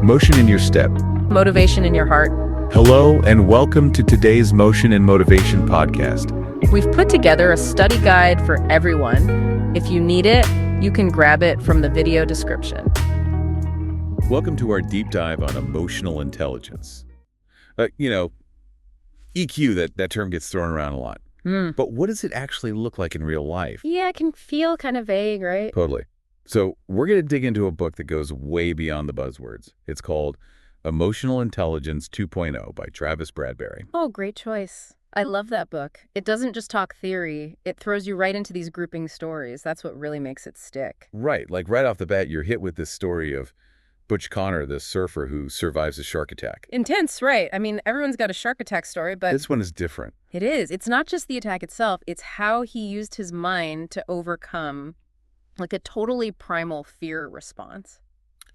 Motion in your step. Motivation in your heart. Hello, and welcome to today's Motion and Motivation podcast. We've put together a study guide for everyone. If you need it, you can grab it from the video description. Welcome to our deep dive on emotional intelligence. EQ, that term gets thrown around a lot. But what does it actually look like in real life? Yeah, it can feel kind of vague, right? Totally. So we're going to dig into a book that goes way beyond the buzzwords. It's called Emotional Intelligence 2.0 by Travis Bradberry. Oh, great choice. I love that book. It doesn't just talk theory. It throws you right into these grouping stories. That's what really makes it stick. Right. Like right off the bat, you're hit with this story of Butch Connor, the surfer who survives a shark attack. Intense, right? I mean, everyone's got a shark attack story, but This one is different. it is. It's not just the attack itself. It's how he used his mind to overcome like a totally primal fear response.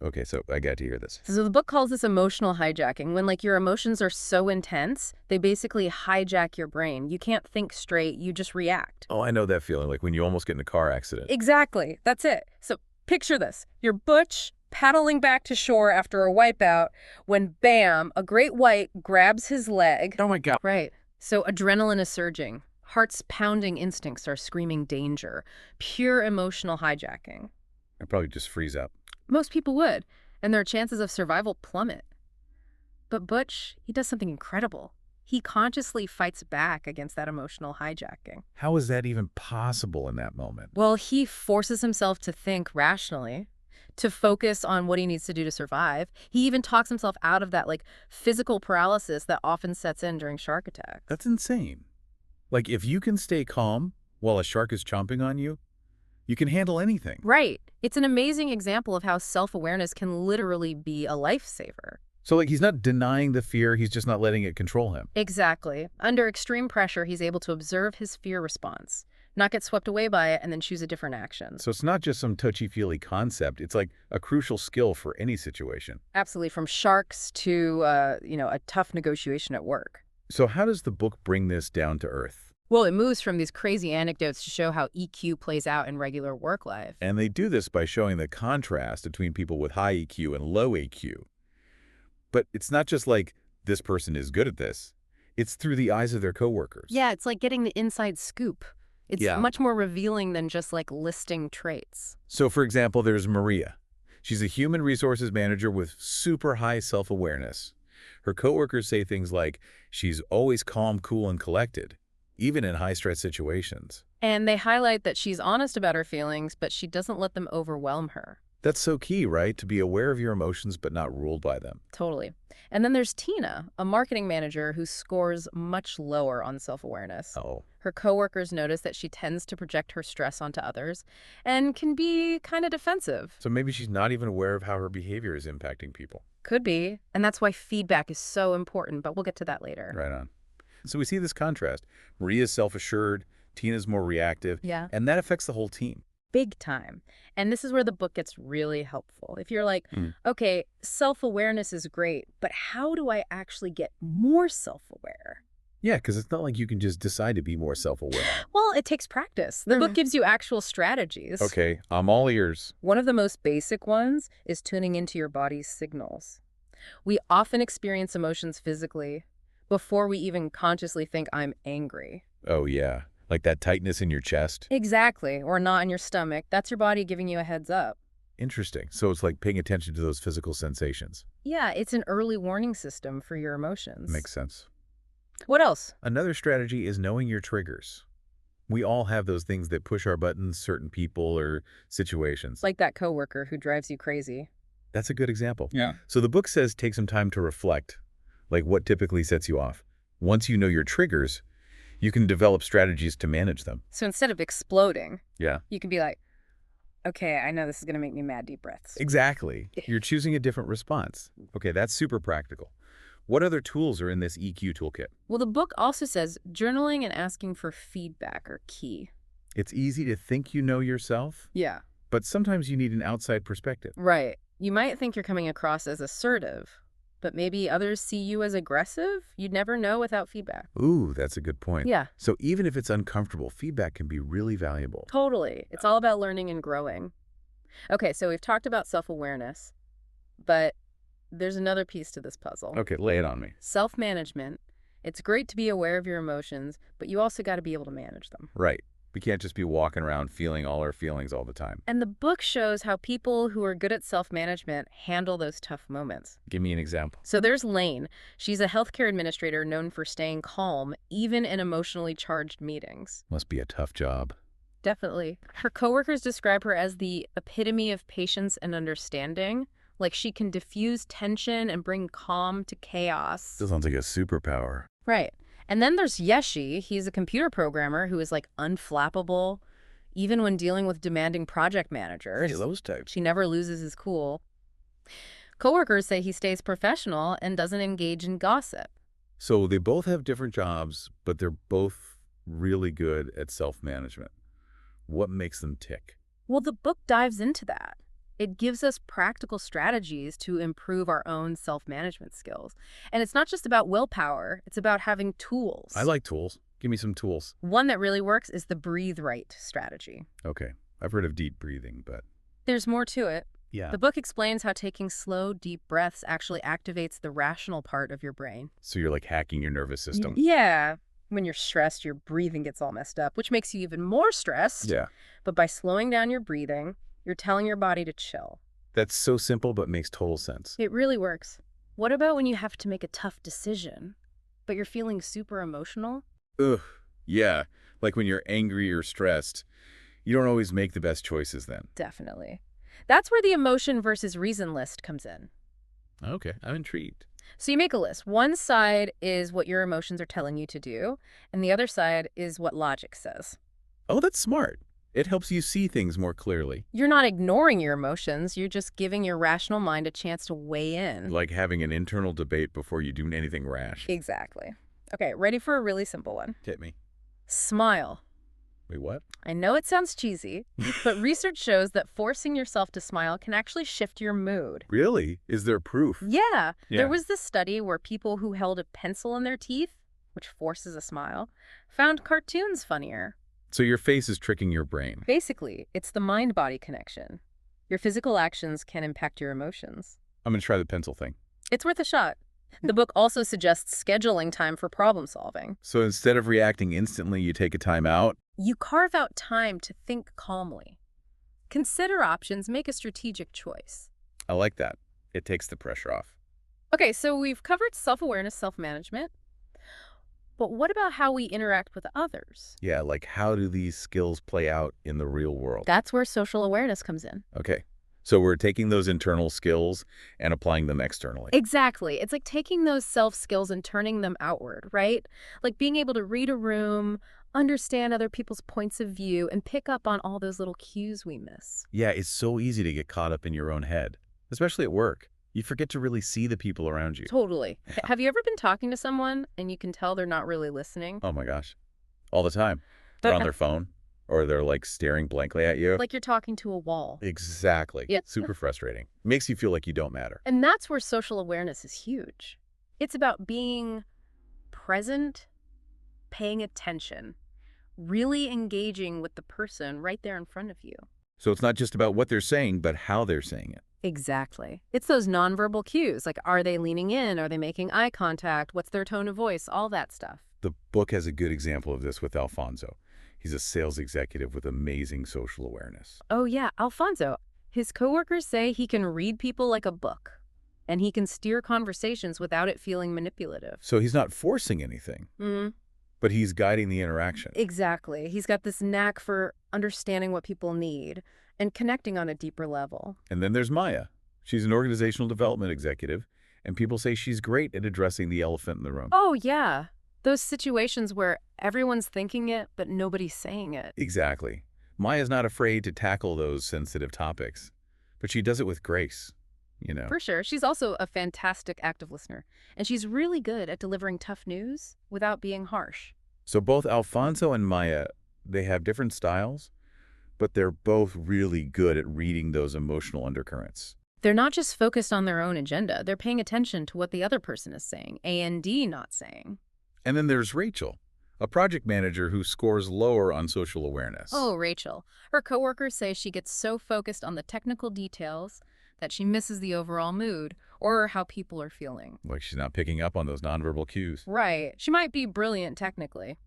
Okay, so I got to hear this. So the book calls this emotional hijacking, when like your emotions are so intense, they basically hijack your brain. You can't think straight, you just react. Oh, I know that feeling, like when you almost get in a car accident. Exactly. That's it. So picture this. You're Butch paddling back to shore after a wipeout when, bam, a great white grabs his leg. Oh my God. Right. So adrenaline is surging. Heart's pounding instincts are screaming danger. Pure emotional hijacking. I'd probably just freeze up. Most people would, and their chances of survival plummet. But Butch, he does something incredible. He consciously fights back against that emotional hijacking. How is that even possible in that moment? Well, he forces himself to think rationally, to focus on what he needs to do to survive. He even talks himself out of that physical paralysis that often sets in during shark attacks. That's insane. Like if you can stay calm while a shark is chomping on you, you can handle anything. Right. It's an amazing example of how self-awareness can literally be a lifesaver. So he's not denying the fear, he's just not letting it control him. Exactly. Under extreme pressure, he's able to observe his fear response, not get swept away by it, and then choose a different action. So it's not just some touchy-feely concept, it's like a crucial skill for any situation. Absolutely. From sharks to, a tough negotiation at work. So how does the book bring this down to earth? Well, it moves from these crazy anecdotes to show how EQ plays out in regular work life. And they do this by showing the contrast between people with high EQ and low EQ. But it's not just like this person is good at this. It's through the eyes of their coworkers. Yeah, it's like getting the inside scoop. It's much more revealing than just listing traits. So for example, there's Maria. She's a human resources manager with super high self-awareness. Her coworkers say things like, she's always calm, cool, and collected, even in high-stress situations. And they highlight that she's honest about her feelings, but she doesn't let them overwhelm her. That's so key, right? To be aware of your emotions but not ruled by them. Totally. And then there's Tina, a marketing manager who scores much lower on self-awareness. Oh. Her coworkers notice that she tends to project her stress onto others and can be kind of defensive. So maybe she's not even aware of how her behavior is impacting people. Could be. And that's why feedback is so important, but we'll get to that later. Right on. So we see this contrast. Maria's self-assured, Tina's more reactive, Yeah. and that affects the whole team. Big time. And this is where the book gets really helpful. If you're like, okay, self-awareness is great, but how do I actually get more self-aware? Yeah, because it's not like you can just decide to be more self-aware. Well, it takes practice. The book gives you actual strategies. Okay, I'm all ears. One of the most basic ones is tuning into your body's signals. We often experience emotions physically before we even consciously think I'm angry. Oh, yeah. Like that tightness in your chest? Exactly. Or knot in your stomach. That's your body giving you a heads up. Interesting. So it's like paying attention to those physical sensations. Yeah, it's an early warning system for your emotions. Makes sense. What else? Another strategy is knowing your triggers. We all have those things that push our buttons, certain people or situations. Like that coworker who drives you crazy. That's a good example. Yeah. So the book says take some time to reflect, like what typically sets you off. Once you know your triggers, you can develop strategies to manage them. So instead of exploding, Yeah. you can be like, okay, I know this is going to make me mad, deep breaths. Exactly. You're choosing a different response. Okay, that's super practical. What other tools are in this EQ toolkit? Well, the book also says journaling and asking for feedback are key. It's easy to think you know yourself, Yeah. but sometimes you need an outside perspective. Right. You might think you're coming across as assertive, but maybe others see you as aggressive. You'd never know without feedback. Ooh, that's a good point. Yeah, So even if it's uncomfortable, feedback can be really valuable. totally. It's all about learning and growing. Okay, so we've talked about self-awareness, but there's another piece to this puzzle. Okay, lay it on me. Self-management. It's great to be aware of your emotions, but you also got to be able to manage them. Right. We can't just be walking around feeling all our feelings all the time. And the book shows how people who are good at self-management handle those tough moments. Give me an example. So there's Lane. She's a healthcare administrator known for staying calm, even in emotionally charged meetings. Must be a tough job. Definitely. Her coworkers describe her as the epitome of patience and understanding. Like she can diffuse tension and bring calm to chaos. This sounds like a superpower. Right. And then there's Yeshi. He's a computer programmer who is like unflappable, even when dealing with demanding project managers. Hey, those types. She never loses his cool. Coworkers say he stays professional and doesn't engage in gossip. So they both have different jobs, but they're both really good at self-management. What makes them tick? Well, the book dives into that. It gives us practical strategies to improve our own self-management skills. And it's not just about willpower, it's about having tools. I like tools. Give me some tools. One that really works is the breathe right strategy. Okay. I've heard of deep breathing, but... There's more to it. Yeah. The book explains how taking slow, deep breaths actually activates the rational part of your brain. So you're like hacking your nervous system. Yeah. When you're stressed, your breathing gets all messed up, which makes you even more stressed. Yeah. But by slowing down your breathing, you're telling your body to chill. That's so simple, but makes total sense. It really works. What about when you have to make a tough decision, but you're feeling super emotional? Ugh. Yeah. Like when you're angry or stressed, you don't always make the best choices then. Definitely. That's where the emotion versus reason list comes in. Okay. I'm intrigued. So you make a list. One side is what your emotions are telling you to do, and the other side is what logic says. Oh, that's smart. It helps you see things more clearly. You're not ignoring your emotions, you're just giving your rational mind a chance to weigh in. Like having an internal debate before you do anything rash. Exactly. Okay, ready for a really simple one. Hit me. Smile. Wait, what? I know it sounds cheesy, but research shows that forcing yourself to smile can actually shift your mood. Really? Is there proof? Yeah. Yeah. There was this study where people who held a pencil in their teeth, which forces a smile, found cartoons funnier. So your face is tricking your brain. Basically, it's the mind-body connection. Your physical actions can impact your emotions. I'm going to try the pencil thing. It's worth a shot. The book also suggests scheduling time for problem solving. So instead of reacting instantly, you take a time out? You carve out time to think calmly. Consider options, make a strategic choice. I like that. It takes the pressure off. Okay, so we've covered self-awareness, self-management. But what about how we interact with others? Yeah, like how do these skills play out in the real world? That's where social awareness comes in. Okay. So we're taking those internal skills and applying them externally. Exactly. It's like taking those self-skills and turning them outward, right? Like being able to read a room, understand other people's points of view, and pick up on all those little cues we miss. Yeah, it's so easy to get caught up in your own head, especially at work. You forget to really see the people around you. Totally. Have you ever been talking to someone and you can tell they're not really listening? Oh my gosh. All the time. They're on their phone or they're like staring blankly at you. Like you're talking to a wall. Exactly. Yeah. Super frustrating. Makes you feel like you don't matter. And that's where social awareness is huge. It's about being present, paying attention, really engaging with the person right there in front of you. So it's not just about what they're saying, but how they're saying it. Exactly. It's those nonverbal cues, like are they leaning in? Are they making eye contact? What's their tone of voice? All that stuff. The book has a good example of this with Alfonso. He's a sales executive with amazing social awareness. Oh yeah, Alfonso. His coworkers say he can read people like a book, and he can steer conversations without it feeling manipulative. So he's not forcing anything, but he's guiding the interaction. Exactly. He's got this knack for understanding what people need and connecting on a deeper level. And then there's Maya. She's an organizational development executive, and people say she's great at addressing the elephant in the room. Oh yeah. Those situations where everyone's thinking it, but nobody's saying it. Exactly. Maya's not afraid to tackle those sensitive topics, but she does it with grace, you know. For sure. She's also a fantastic active listener, and she's really good at delivering tough news without being harsh. So both Alfonso and Maya, they have different styles, but they're both really good at reading those emotional undercurrents. They're not just focused on their own agenda. They're paying attention to what the other person is saying, A&D not saying. And then there's Rachel, a project manager who scores lower on social awareness. Oh, Rachel. Her coworkers say she gets so focused on the technical details that she misses the overall mood or how people are feeling. Like she's not picking up on those nonverbal cues. Right. She might be brilliant technically,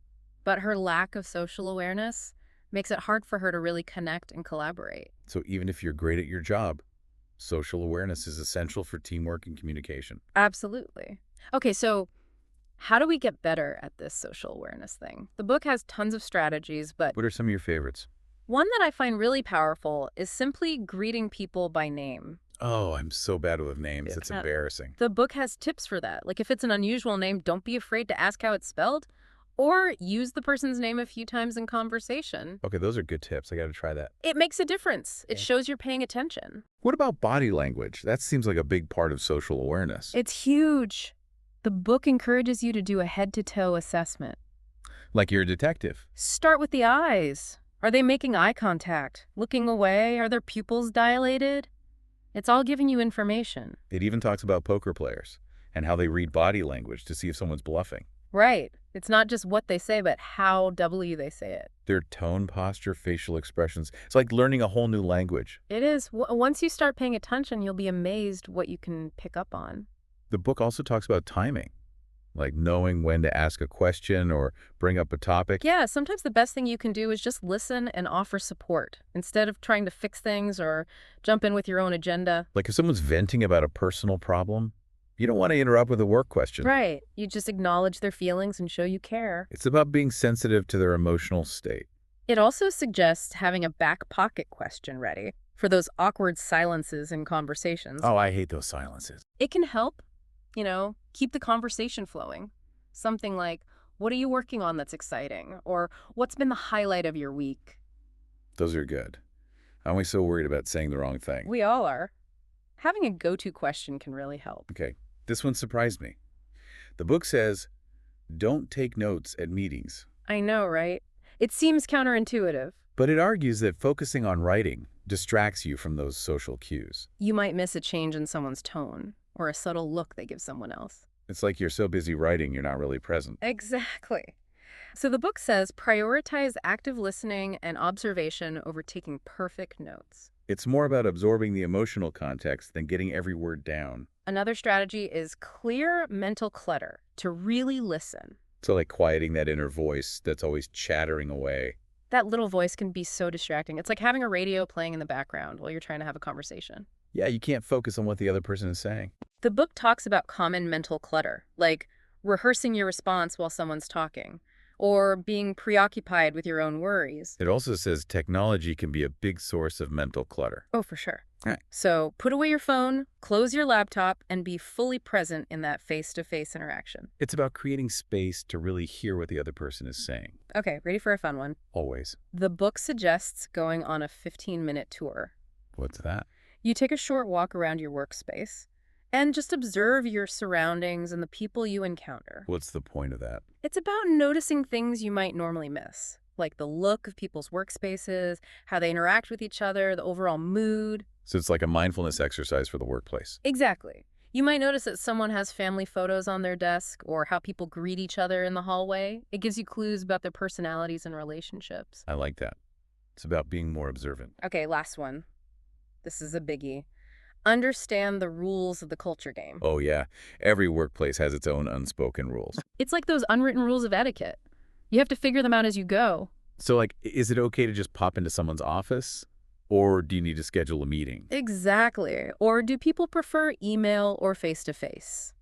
but her lack of social awareness makes it hard for her to really connect and collaborate. So even if you're great at your job, social awareness is essential for teamwork and communication. Absolutely. Okay, so how do we get better at this social awareness thing? The book has tons of strategies, but What are some of your favorites? one that I find really powerful is simply greeting people by name. Oh, I'm so bad with names. Yeah. It's embarrassing. The book has tips for that. Like if it's an unusual name, don't be afraid to ask how it's spelled or use the person's name a few times in conversation. Okay, those are good tips. I got to try that. It makes a difference. It Okay. shows you're paying attention. What about body language? That seems like a big part of social awareness. It's huge. The book encourages you to do a head-to-toe assessment. Like you're a detective. Start with the eyes. Are they making eye contact? Looking away? Are their pupils dilated? It's all giving you information. It even talks about poker players and how they read body language to see if someone's bluffing. Right. It's not just what they say, but how W they say it. Their tone, posture, facial expressions. It's like learning a whole new language. It is. Once you start paying attention, you'll be amazed what you can pick up on. The book also talks about timing, like knowing when to ask a question or bring up a topic. Yeah, sometimes the best thing you can do is just listen and offer support instead of trying to fix things or jump in with your own agenda. Like if someone's venting about a personal problem, you don't want to interrupt with a work question. Right. You just acknowledge their feelings and show you care. It's about being sensitive to their emotional state. It also suggests having a back pocket question ready for those awkward silences in conversations. Oh, I hate those silences. It can help, keep the conversation flowing. Something like, what are you working on that's exciting? Or what's been the highlight of your week? Those are good. I'm always so worried about saying the wrong thing. We all are. Having a go-to question can really help. Okay, this one surprised me. The book says, don't take notes at meetings. I know, right? It seems counterintuitive. But it argues that focusing on writing distracts you from those social cues. You might miss a change in someone's tone or a subtle look they give someone else. It's like you're so busy writing, you're not really present. Exactly. So the book says prioritize active listening and observation over taking perfect notes. It's more about absorbing the emotional context than getting every word down. Another strategy is clear mental clutter, to really listen. So like quieting that inner voice that's always chattering away. That little voice can be so distracting. It's like having a radio playing in the background while you're trying to have a conversation. Yeah, you can't focus on what the other person is saying. The book talks about common mental clutter, like rehearsing your response while someone's talking, or being preoccupied with your own worries. It also says technology can be a big source of mental clutter. Oh, for sure. Right. So put away your phone, close your laptop, and be fully present in that face-to-face interaction. It's about creating space to really hear what the other person is saying. Okay, ready for a fun one? Always. The book suggests going on a 15-minute tour. What's that? You take a short walk around your workspace and just observe your surroundings and the people you encounter. What's the point of that? It's about noticing things you might normally miss, like the look of people's workspaces, how they interact with each other, the overall mood. So it's like a mindfulness exercise for the workplace. Exactly. You might notice that someone has family photos on their desk or how people greet each other in the hallway. It gives you clues about their personalities and relationships. I like that. It's about being more observant. Okay, last one. This is a biggie. Understand the rules of the culture game. Oh yeah, every workplace has its own unspoken rules. It's like those unwritten rules of etiquette. You have to figure them out as you go. So like, is it okay to just pop into someone's office? Or do you need to schedule a meeting? Exactly. Or do people prefer email or face-to-face?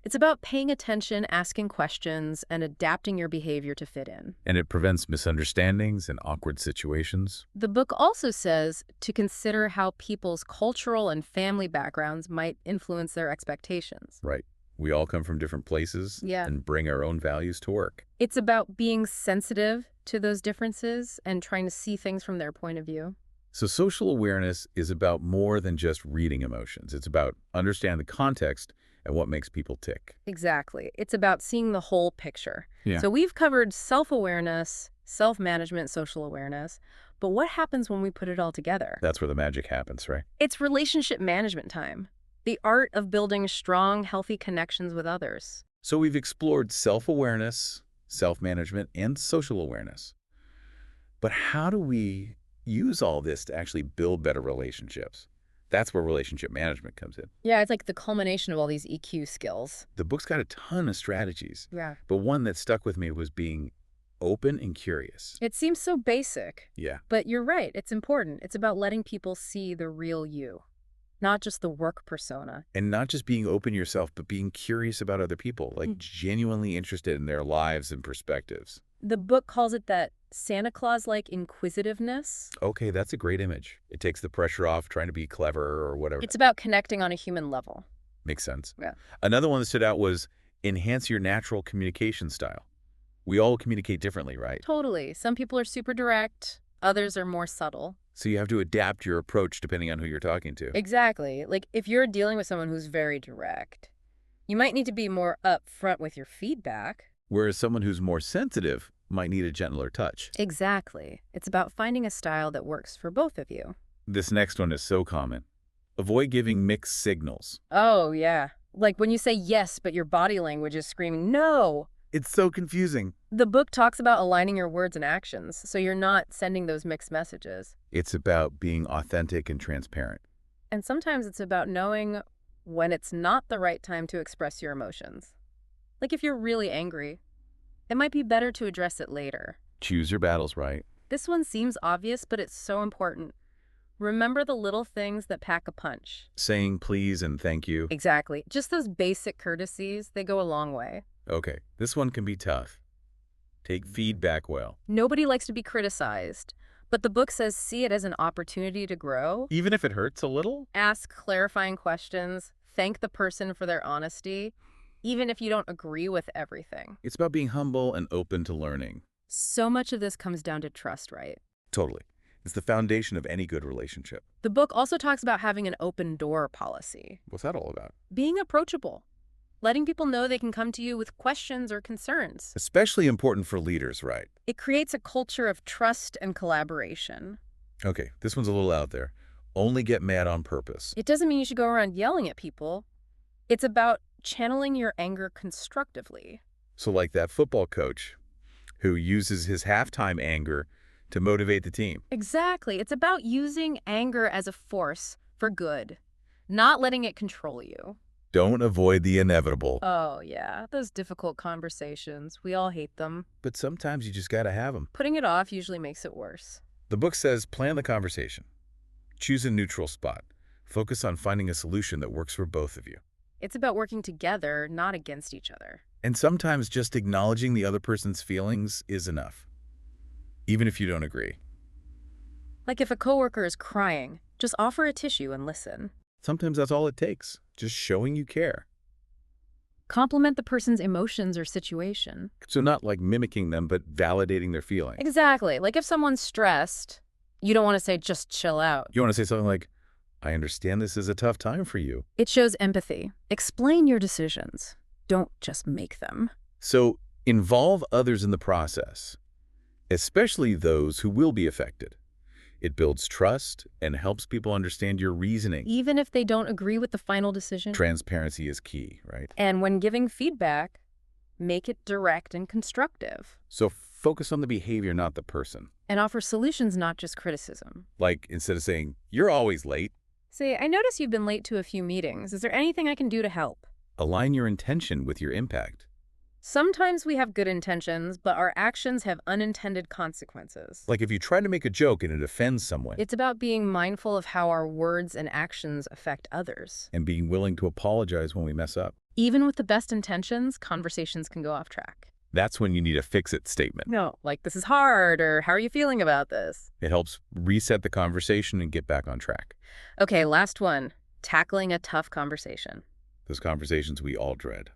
It's about paying attention, asking questions, and adapting your behavior to fit in. And it prevents misunderstandings and awkward situations. The book also says to consider how people's cultural and family backgrounds might influence their expectations. Right. We all come from different places and bring our own values to work. It's about being sensitive to those differences and trying to see things from their point of view. So social awareness is about more than just reading emotions. It's about understanding the context and what makes people tick. Exactly. It's about seeing the whole picture. Yeah. So we've covered self-awareness, self-management, social awareness, but what happens when we put it all together? That's where the magic happens, right? It's relationship management time. The art of building strong, healthy connections with others. So we've explored self-awareness, self-management, and social awareness. But how do we use all this to actually build better relationships? That's where relationship management comes in. Yeah, it's like the culmination of all these EQ skills. The book's got a ton of strategies, Yeah. but one that stuck with me was being open and curious. It seems so basic, Yeah. but you're right. It's important. It's about letting people see the real you, not just the work persona. And not just being open yourself, but being curious about other people, like genuinely interested in their lives and perspectives. The book calls it that Santa Claus-like inquisitiveness. Okay, that's a great image. It takes the pressure off trying to be clever or whatever. It's about connecting on a human level. Makes sense. Yeah. Another one that stood out was enhance your natural communication style. We all communicate differently, right? Totally. Some people are super direct. Others are more subtle. So you have to adapt your approach depending on who you're talking to. Exactly. Like if you're dealing with someone who's very direct, you might need to be more upfront with your feedback. Whereas someone who's more sensitive might need a gentler touch. Exactly. It's about finding a style that works for both of you. This next one is so common. Avoid giving mixed signals. Oh, yeah. Like when you say yes, but your body language is screaming no. It's so confusing. The book talks about aligning your words and actions, so you're not sending those mixed messages. It's about being authentic and transparent. And sometimes it's about knowing when it's not the right time to express your emotions. Like if you're really angry, it might be better to address it later. Choose your battles right. This one seems obvious, but it's so important. Remember the little things that pack a punch. Saying please and thank you. Exactly. Just those basic courtesies, they go a long way. Okay, this one can be tough. Take feedback well. Nobody likes to be criticized, but the book says see it as an opportunity to grow. Even if it hurts a little? Ask clarifying questions. Thank the person for their honesty, even if you don't agree with everything. It's about being humble and open to learning. So much of this comes down to trust, right? Totally. It's the foundation of any good relationship. The book also talks about having an open door policy. What's that all about? Being approachable. Letting people know they can come to you with questions or concerns. Especially important for leaders, right? It creates a culture of trust and collaboration. Okay, this one's a little out there. Only get mad on purpose. It doesn't mean you should go around yelling at people. It's about channeling your anger constructively. So like that football coach who uses his halftime anger to motivate the team. Exactly. It's about using anger as a force for good, not letting it control you. Don't avoid the inevitable. Oh, yeah. Those difficult conversations. We all hate them. But sometimes you just gotta have them. Putting it off usually makes it worse. The book says plan the conversation. Choose a neutral spot. Focus on finding a solution that works for both of you. It's about working together, not against each other. And sometimes just acknowledging the other person's feelings is enough, even if you don't agree. Like if a coworker is crying, just offer a tissue and listen. Sometimes that's all it takes, just showing you care. Compliment the person's emotions or situation. So not like mimicking them, but validating their feelings. Exactly. Like if someone's stressed, you don't want to say, just chill out. You want to say something like, I understand this is a tough time for you. It shows empathy. Explain your decisions. Don't just make them. So involve others in the process, especially those who will be affected. It builds trust and helps people understand your reasoning. Even if they don't agree with the final decision. Transparency is key, right? And when giving feedback, make it direct and constructive. So focus on the behavior, not the person. And offer solutions, not just criticism. Like instead of saying, you're always late, Say, I notice you've been late to a few meetings. Is there anything I can do to help? align your intention with your impact. Sometimes we have good intentions, but our actions have unintended consequences. Like if you try to make a joke and it offends someone, It's about being mindful of how our words and actions affect others. and being willing to apologize when we mess up. Even with the best intentions, conversations can go off track. That's when you need a fix-it statement. No, like this is hard, or how are you feeling about this? It helps reset the conversation and get back on track. Okay, last one. Tackling a tough conversation. Those conversations we all dread.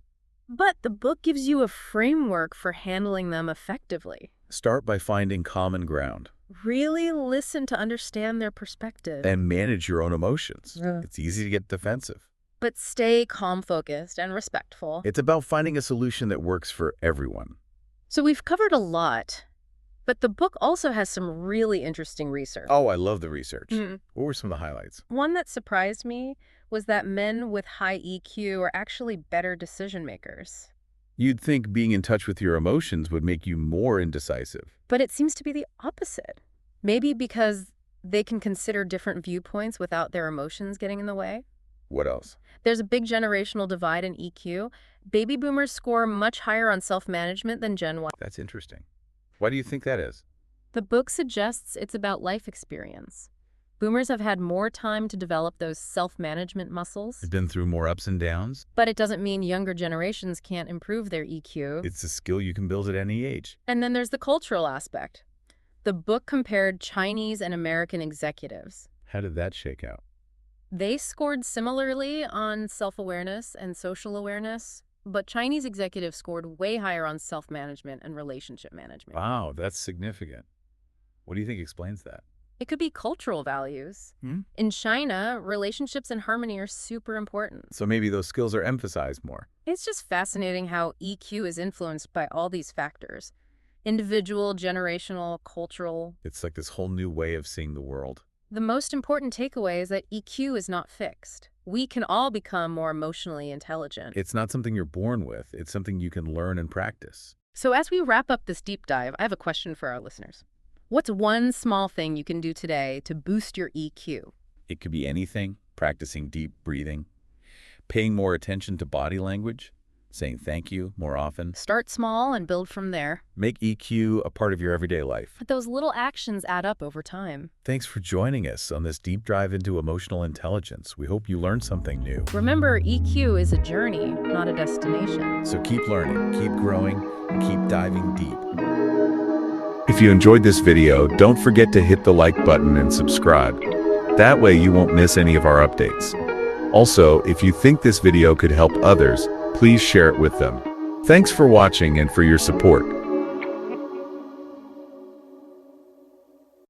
But the book gives you a framework for handling them effectively. Start by finding common ground Really listen to understand their perspective. and manage your own emotions. Yeah. It's easy to get defensive. But stay calm-focused and respectful. It's about finding a solution that works for everyone. So we've covered a lot, but the book also has some really interesting research. Oh, I love the research. Mhm. What were some of the highlights? One that surprised me was that men with high EQ are actually better decision makers. You'd think being in touch with your emotions would make you more indecisive. But it seems to be the opposite. Maybe because They can consider different viewpoints without their emotions getting in the way. What else? There's a big generational divide in EQ. Baby boomers score much higher on self-management than Gen Y. That's interesting. Why do you think that is? The book suggests it's about life experience. Boomers have had more time to develop those self-management muscles. They've been through more ups and downs. But it doesn't mean younger generations can't improve their EQ. It's a skill you can build at any age. And then there's the cultural aspect. The book compared Chinese and American executives. How did that shake out? They scored similarly on self-awareness and social awareness, but Chinese executives scored way higher on self-management and relationship management. Wow, that's significant. What do you think explains that? It could be cultural values. In China, relationships and harmony are super important. So maybe those skills are emphasized more. It's just fascinating how EQ is influenced by all these factors. Individual, generational, cultural. It's like this whole new way of seeing the world. The most important takeaway is that EQ is not fixed. We can all become more emotionally intelligent. It's not something you're born with. It's something you can learn and practice. So as we wrap up this deep dive, I have a question for our listeners. What's one small thing you can do today to boost your EQ? It could be anything: practicing deep breathing, paying more attention to body language, saying thank you more often. Start small and build from there. Make EQ a part of your everyday life. But those little actions add up over time. Thanks for joining us on this deep dive into emotional intelligence. We hope you learned something new. Remember, EQ is a journey, not a destination. So keep learning, keep growing, and keep diving deep. If you enjoyed this video, don't forget to hit the like button and subscribe. That way you won't miss any of our updates. Also, if you think this video could help others, please share it with them. Thanks for watching and for your support.